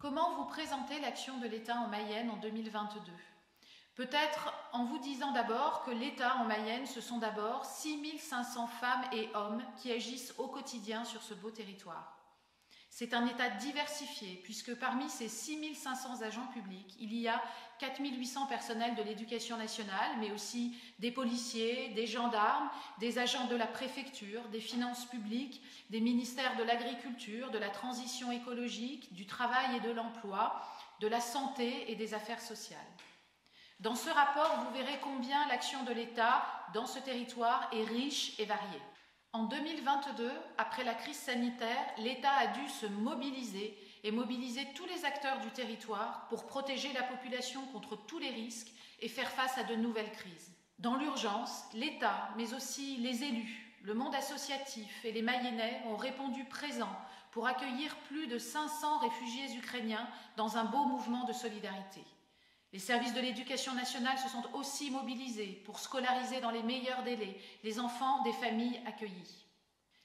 Comment vous présentez l'action de l'État en Mayenne en 2022? Peut-être en vous disant d'abord que l'État en Mayenne, ce sont d'abord 6500 femmes et hommes qui agissent au quotidien sur ce beau territoire. C'est un État diversifié puisque parmi ces 6500 agents publics, il y a 4800 personnels de l'éducation nationale, mais aussi des policiers, des gendarmes, des agents de la préfecture, des finances publiques, des ministères de l'agriculture, de la transition écologique, du travail et de l'emploi, de la santé et des affaires sociales. Dans ce rapport, vous verrez combien l'action de l'État dans ce territoire est riche et variée. En 2022, après la crise sanitaire, l'État a dû se mobiliser et mobiliser tous les acteurs du territoire pour protéger la population contre tous les risques et faire face à de nouvelles crises. Dans l'urgence, l'État, mais aussi les élus, le monde associatif et les Mayennais ont répondu présents pour accueillir plus de 500 réfugiés ukrainiens dans un beau mouvement de solidarité. Les services de l'éducation nationale se sont aussi mobilisés pour scolariser dans les meilleurs délais les enfants des familles accueillies.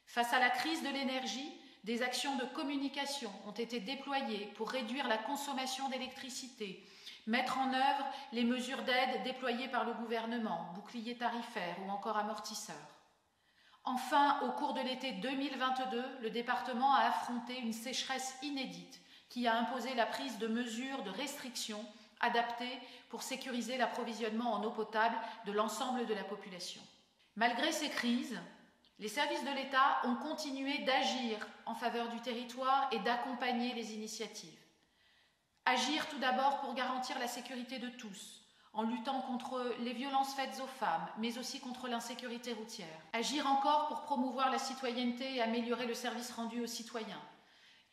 Face à la crise de l'énergie, des actions de communication ont été déployées pour réduire la consommation d'électricité, mettre en œuvre les mesures d'aide déployées par le gouvernement, bouclier tarifaire ou encore amortisseur. Enfin, au cours de l'été 2022, le département a affronté une sécheresse inédite qui a imposé la prise de mesures de restriction adaptées pour sécuriser l'approvisionnement en eau potable de l'ensemble de la population. Malgré ces crises, les services de l'État ont continué d'agir en faveur du territoire et d'accompagner les initiatives. Agir tout d'abord pour garantir la sécurité de tous, en luttant contre les violences faites aux femmes, mais aussi contre l'insécurité routière. Agir encore pour promouvoir la citoyenneté et améliorer le service rendu aux citoyens.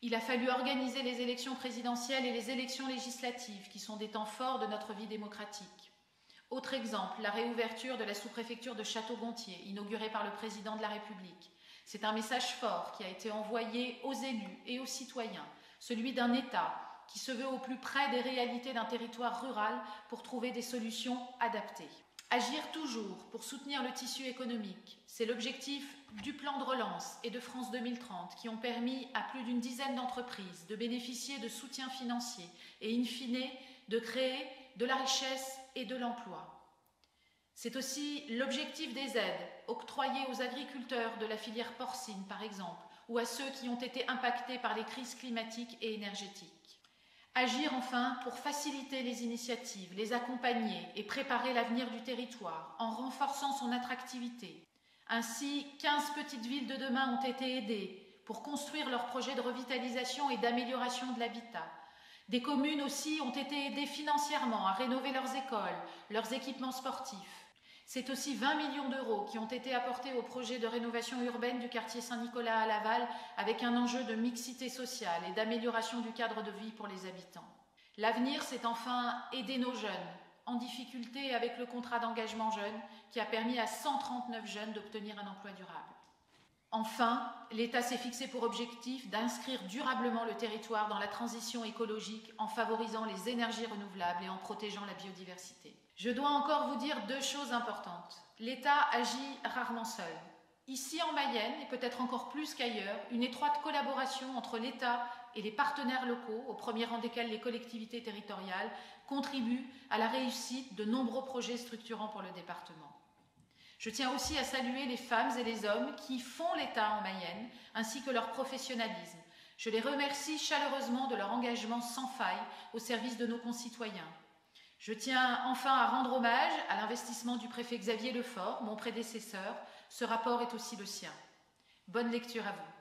Il a fallu organiser les élections présidentielles et les élections législatives, qui sont des temps forts de notre vie démocratique. Autre exemple, la réouverture de la sous-préfecture de Château-Gontier, inaugurée par le président de la République. C'est un message fort qui a été envoyé aux élus et aux citoyens, celui d'un État qui se veut au plus près des réalités d'un territoire rural pour trouver des solutions adaptées. Agir toujours pour soutenir le tissu économique, c'est l'objectif du plan de relance et de France 2030 qui ont permis à plus d'une dizaine d'entreprises de bénéficier de soutien financier et in fine de créer de la richesse et de l'emploi. C'est aussi l'objectif des aides octroyées aux agriculteurs de la filière porcine par exemple ou à ceux qui ont été impactés par les crises climatiques et énergétiques. Agir enfin pour faciliter les initiatives, les accompagner et préparer l'avenir du territoire en renforçant son attractivité. Ainsi, 15 petites villes de demain ont été aidées pour construire leurs projets de revitalisation et d'amélioration de l'habitat. Des communes aussi ont été aidées financièrement à rénover leurs écoles, leurs équipements sportifs. C'est aussi 20 millions d'euros qui ont été apportés au projet de rénovation urbaine du quartier Saint-Nicolas à Laval avec un enjeu de mixité sociale et d'amélioration du cadre de vie pour les habitants. L'avenir, c'est enfin aider nos jeunes en difficulté avec le contrat d'engagement jeune qui a permis à 139 jeunes d'obtenir un emploi durable. Enfin, l'État s'est fixé pour objectif d'inscrire durablement le territoire dans la transition écologique en favorisant les énergies renouvelables et en protégeant la biodiversité. Je dois encore vous dire deux choses importantes. L'État agit rarement seul. Ici en Mayenne, et peut-être encore plus qu'ailleurs, une étroite collaboration entre l'État et les partenaires locaux, au premier rang desquels les collectivités territoriales, contribue à la réussite de nombreux projets structurants pour le département. Je tiens aussi à saluer les femmes et les hommes qui font l'État en Mayenne, ainsi que leur professionnalisme. Je les remercie chaleureusement de leur engagement sans faille au service de nos concitoyens. Je tiens enfin à rendre hommage à l'investissement du préfet Xavier Lefort, mon prédécesseur. Ce rapport est aussi le sien. Bonne lecture à vous.